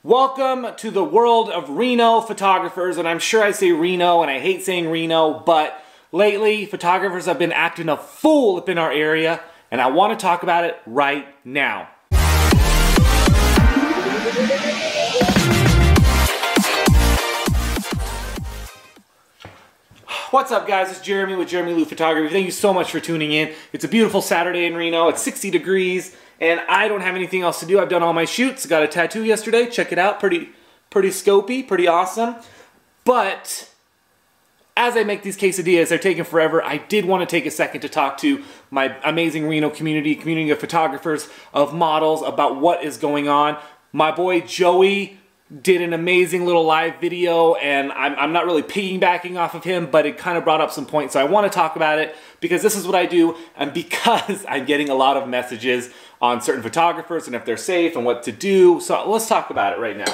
Welcome to the world of Reno photographers, and I'm sure I say Reno, and I hate saying Reno, but lately photographers have been acting a fool up in our area, and I want to talk about it right now. What's up, guys? It's Jeramie with Jeramie Photography. Thank you so much for tuning in. It's a beautiful Saturday in Reno. It's 60 degrees, and I don't have anything else to do. I've done all my shoots. Got a tattoo yesterday. Check it out. Pretty scopy, pretty awesome. But as I make these quesadillas, they're taking forever. I did want to take a second to talk to my amazing Reno community of photographers, of models, about what is going on. My boy Joey did an amazing little live video, and I'm not really piggybacking off of him, but it kind of brought up some points, so I want to talk about it because this is what I do, and because I'm getting a lot of messages on certain photographers and if they're safe and what to do. So let's talk about it right now.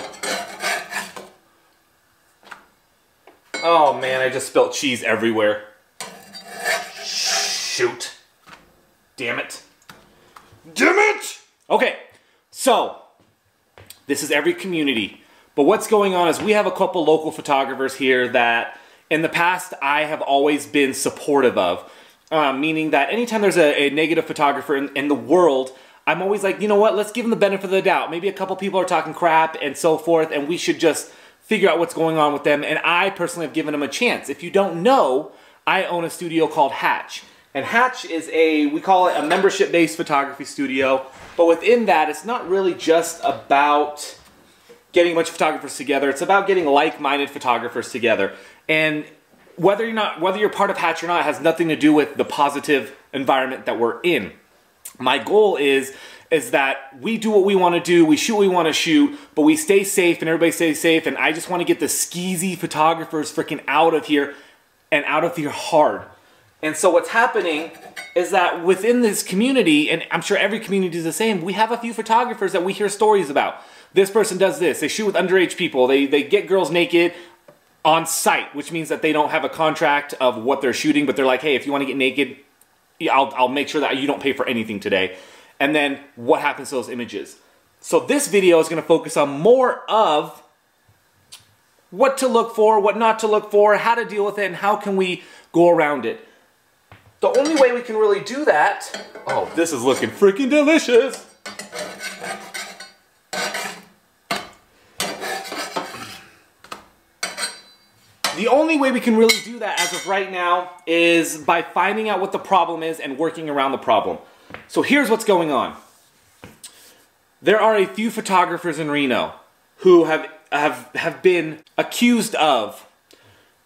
Oh man, I just spilled cheese everywhere. Shoot. Damn it. Damn it! Okay, so this is every community. But what's going on is we have a couple local photographers here that in the past I have always been supportive of. Meaning that anytime there's a negative photographer in the world, I'm always like, you know what, let's give them the benefit of the doubt. Maybe a couple people are talking crap and so forth, and we should just figure out what's going on with them. And I personally have given them a chance. If you don't know, I own a studio called Hatch. And Hatch is we call it a membership-based photography studio. But within that, it's not really just about getting a bunch of photographers together. It's about getting like-minded photographers together. And whether you're part of Hatch or not has nothing to do with the positive environment that we're in. My goal is that we do what we want to do, we shoot what we want to shoot, but we stay safe and everybody stays safe. And I just want to get the skeezy photographers freaking out of here, and out of here hard. And so what's happening is that within this community, and I'm sure every community is the same, we have a few photographers that we hear stories about. This person does this. They shoot with underage people. They get girls naked on site, which means that they don't have a contract of what they're shooting, but they're like, hey, if you want to get naked, I'll make sure that you don't pay for anything today. And then what happens to those images? So this video is going to focus on more of what to look for, what not to look for, how to deal with it, and how can we go around it. The only way we can really do that... Oh, this is looking freaking delicious! The only way we can really do that as of right now is by finding out what the problem is and working around the problem. So here's what's going on. There are a few photographers in Reno who have been accused of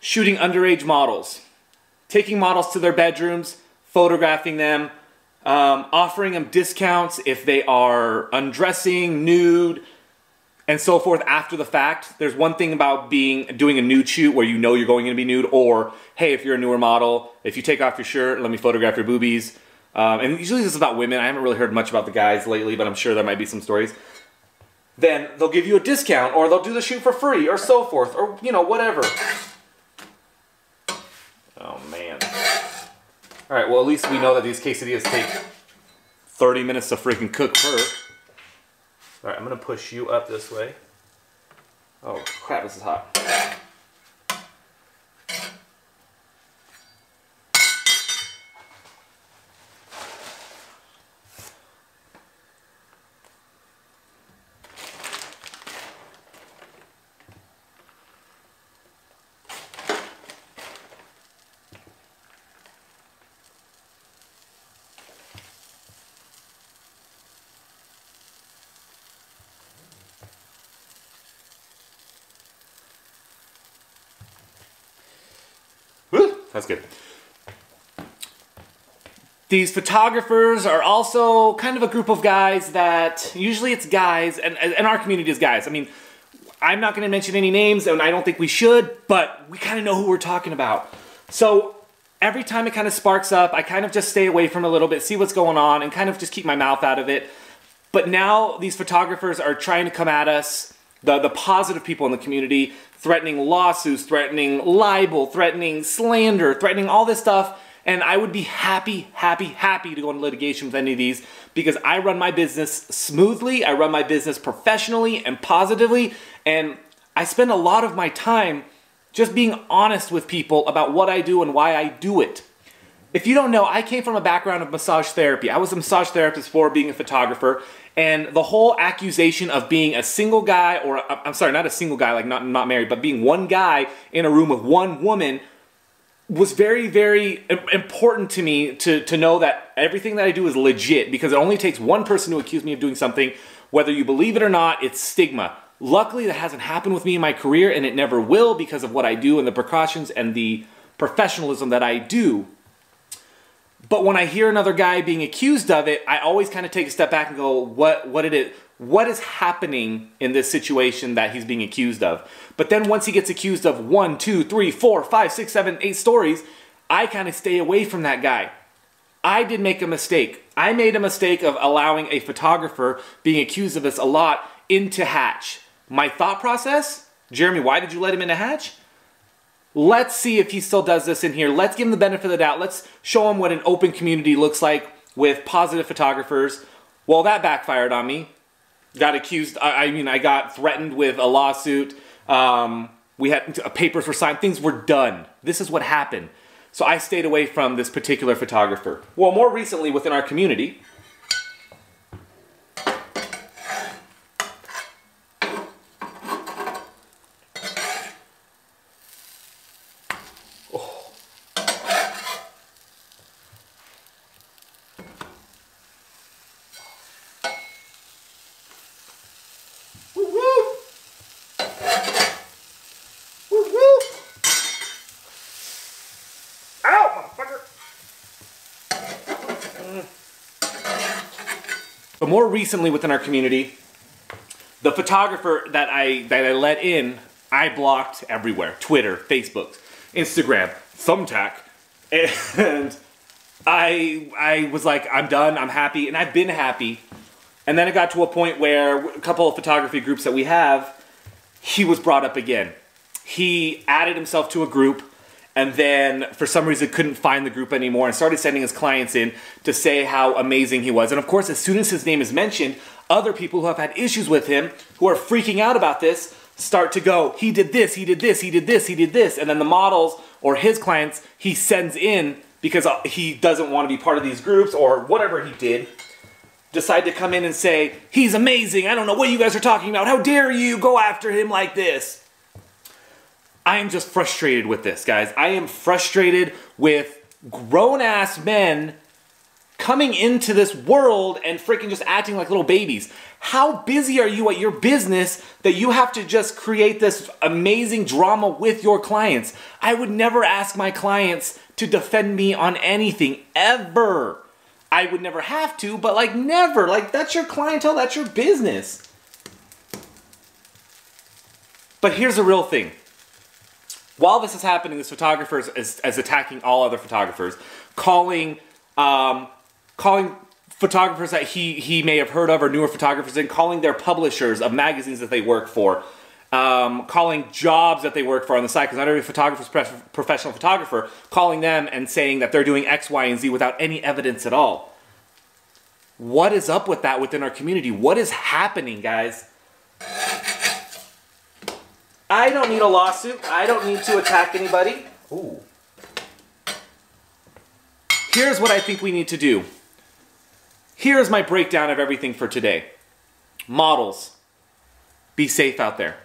shooting underage models, taking models to their bedrooms, photographing them, offering them discounts if they are undressing, nude, and so forth after the fact. There's one thing about doing a nude shoot where you know you're going to be nude, or, hey, if you're a newer model, if you take off your shirt, let me photograph your boobies. And usually this is about women. I haven't really heard much about the guys lately, but I'm sure there might be some stories. Then they'll give you a discount, or they'll do the shoot for free, or so forth, or, you know, whatever. Oh, man. All right, well, at least we know that these quesadillas take 30 minutes to freaking cook first. All right, I'm going to push you up this way. Oh, crap, this is hot. That's good. These photographers are also kind of a group of guys that, usually it's guys, and our community is guys. I mean, I'm not going to mention any names, and I don't think we should, but we kind of know who we're talking about. So every time it kind of sparks up, I kind of just stay away from it a little bit, see what's going on, and kind of just keep my mouth out of it. But now these photographers are trying to come at us, the positive people in the community, threatening lawsuits, threatening libel, threatening slander, threatening all this stuff. And I would be happy to go into litigation with any of these because I run my business smoothly, I run my business professionally and positively, and I spend a lot of my time just being honest with people about what I do and why I do it. If you don't know, I came from a background of massage therapy. I was a massage therapist before being a photographer, and the whole accusation of being a single guy, or I'm sorry, not a single guy, like not married, but being one guy in a room with one woman was very important to me to know that everything that I do is legit, because it only takes one person to accuse me of doing something. Whether you believe it or not, it's stigma. Luckily, that hasn't happened with me in my career, and it never will because of what I do and the precautions and the professionalism that I do. But when I hear another guy being accused of it, I always kind of take a step back and go, what is happening in this situation that he's being accused of? But then once he gets accused of 1, 2, 3, 4, 5, 6, 7, 8 stories, I kind of stay away from that guy. I did make a mistake. I made a mistake of allowing a photographer being accused of this a lot into Hatch. My thought process, Jeramie, why did you let him into Hatch? Let's see if he still does this in here. Let's give him the benefit of the doubt. Let's show him what an open community looks like with positive photographers. Well, that backfired on me. Got accused, I got threatened with a lawsuit. We had papers were signed. Things were done. This is what happened. So I stayed away from this particular photographer. Well, more recently within our community, but more recently within our community, the photographer that I let in, I blocked everywhere. Twitter, Facebook, Instagram, Thumbtack. And I was like, I'm done, I'm happy, and I've been happy. And then it got to a point where a couple of photography groups that we have, he was brought up again. He added himself to a group, and then for some reason couldn't find the group anymore and started sending his clients in to say how amazing he was. And of course, as soon as his name is mentioned, other people who have had issues with him, who are freaking out about this, start to go, he did this, he did this, he did this, he did this. And then the models or his clients, he sends in because he doesn't want to be part of these groups or whatever he did, decide to come in and say, he's amazing, I don't know what you guys are talking about, how dare you go after him like this? I am just frustrated with this, guys. I am frustrated with grown-ass men coming into this world and freaking just acting like little babies. How busy are you at your business that you have to just create this amazing drama with your clients? I would never ask my clients to defend me on anything, ever. I would never have to, but like never. Like, that's your clientele, that's your business. But here's the real thing. While this is happening, this photographer is attacking all other photographers, calling photographers that he may have heard of or newer photographers, and calling their publishers of magazines that they work for, calling jobs that they work for on the side, because not every photographer is a professional photographer, calling them and saying that they're doing X, Y, and Z without any evidence at all. What is up with that within our community? What is happening, guys? I don't need a lawsuit. I don't need to attack anybody. Ooh. Here's what I think we need to do. Here's my breakdown of everything for today. Models, be safe out there.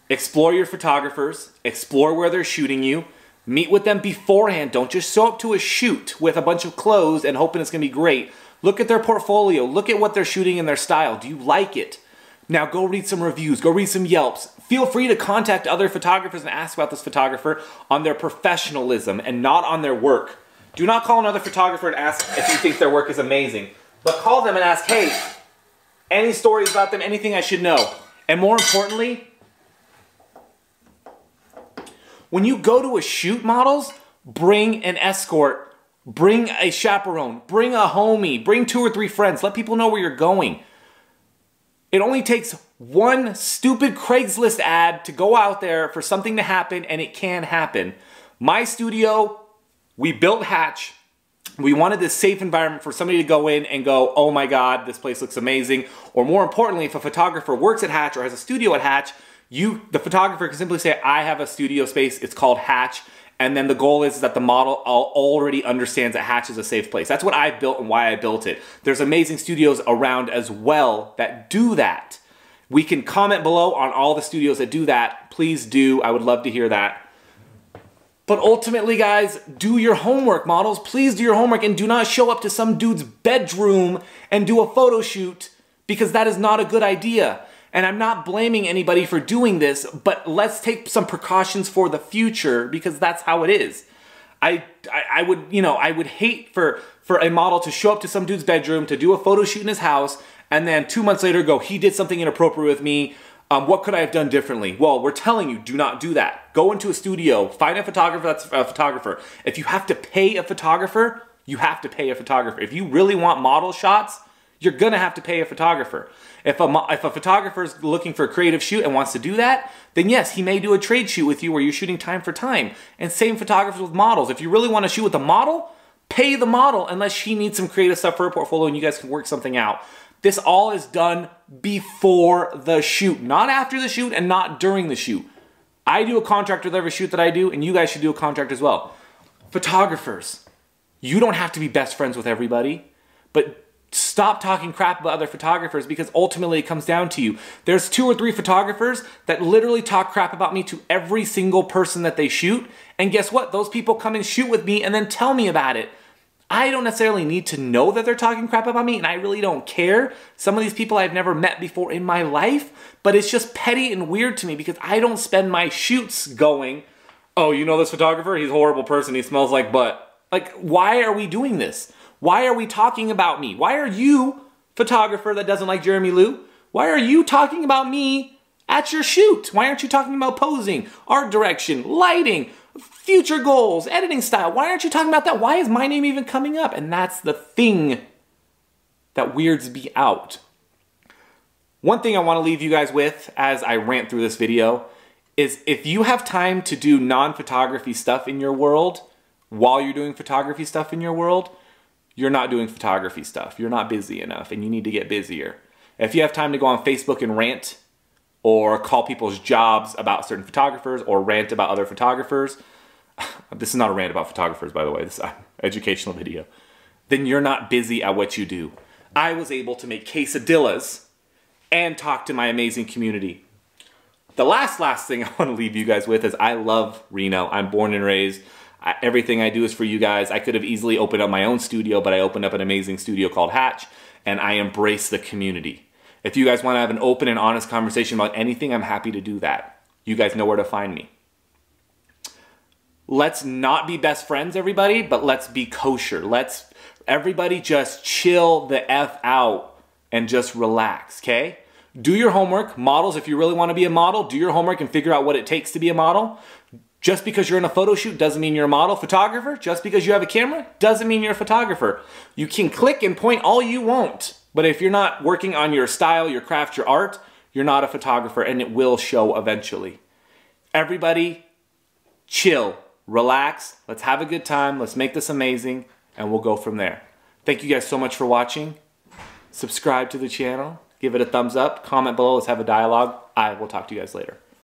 Explore your photographers. Explore where they're shooting you. Meet with them beforehand. Don't just show up to a shoot with a bunch of clothes and hoping it's going to be great. Look at their portfolio. Look at what they're shooting in their style. Do you like it? Now go read some reviews. Go read some Yelps. Feel free to contact other photographers and ask about this photographer on their professionalism and not on their work. Do not call another photographer and ask if you think their work is amazing. But call them and ask, hey, any stories about them, anything I should know? And more importantly, when you go to a shoot, models, bring an escort, bring a chaperone, bring a homie, bring 2 or 3 friends. Let people know where you're going. It only takes one stupid Craigslist ad to go out there for something to happen, and it can happen. My studio, we built Hatch. We wanted this safe environment for somebody to go in and go, oh my God, this place looks amazing. Or more importantly, if a photographer works at Hatch or has a studio at Hatch, the photographer can simply say, I have a studio space, it's called Hatch. And then the goal is that the model already understands that Hatch is a safe place. That's what I built and why I built it. There's amazing studios around as well that do that. We can comment below on all the studios that do that. Please do, I would love to hear that. But ultimately, guys, do your homework, models. Please do your homework and do not show up to some dude's bedroom and do a photo shoot, because that is not a good idea. And I'm not blaming anybody for doing this, but let's take some precautions for the future, because that's how it is. I would hate for a model to show up to some dude's bedroom to do a photo shoot in his house and then 2 months later go, he did something inappropriate with me. What could I have done differently? Well, we're telling you, do not do that. Go into a studio, find a photographer that's a photographer. If you have to pay a photographer, you have to pay a photographer. If you really want model shots, you're gonna have to pay a photographer. If a photographer is looking for a creative shoot and wants to do that, then yes, he may do a trade shoot with you where you're shooting time for time. And same photographers with models. If you really want to shoot with a model, pay the model unless she needs some creative stuff for her portfolio and you guys can work something out. This all is done before the shoot, not after the shoot and not during the shoot. I do a contract with every shoot that I do, and you guys should do a contract as well. Photographers, you don't have to be best friends with everybody, but stop talking crap about other photographers, because ultimately it comes down to you. There's 2 or 3 photographers that literally talk crap about me to every single person that they shoot, and guess what? Those people come and shoot with me and then tell me about it. I don't necessarily need to know that they're talking crap about me, and I really don't care. Some of these people I've never met before in my life, but it's just petty and weird to me because I don't spend my shoots going, oh, you know this photographer? He's a horrible person. He smells like butt. Like, why are we doing this? Why are we talking about me? Why are you, photographer that doesn't like Jeramie Lou, why are you talking about me at your shoot? Why aren't you talking about posing, art direction, lighting, future goals, editing style? Why aren't you talking about that? Why is my name even coming up? And that's the thing that weirds me out. One thing I want to leave you guys with as I rant through this video is if you have time to do non-photography stuff in your world while you're doing photography stuff in your world, you're not doing photography stuff. You're not busy enough and you need to get busier. If you have time to go on Facebook and rant or call people's jobs about certain photographers or rant about other photographers, this is not a rant about photographers, by the way, this is an educational video, then you're not busy at what you do. I was able to make quesadillas and talk to my amazing community. The last thing I want to leave you guys with is I love Reno. I'm born and raised. Everything I do is for you guys. I could have easily opened up my own studio, but I opened up an amazing studio called Hatch, and I embrace the community. If you guys want to have an open and honest conversation about anything, I'm happy to do that. You guys know where to find me. Let's not be best friends, everybody, but let's be kosher. Let's everybody just chill the F out and just relax, okay? Do your homework. Models, if you really want to be a model, do your homework and figure out what it takes to be a model. Just because you're in a photo shoot doesn't mean you're a model. Photographer, just because you have a camera doesn't mean you're a photographer. You can click and point all you want, but if you're not working on your style, your craft, your art, you're not a photographer, and it will show eventually. Everybody, chill, relax, let's have a good time, let's make this amazing, and we'll go from there. Thank you guys so much for watching. Subscribe to the channel, give it a thumbs up, comment below, let's have a dialogue. I will talk to you guys later.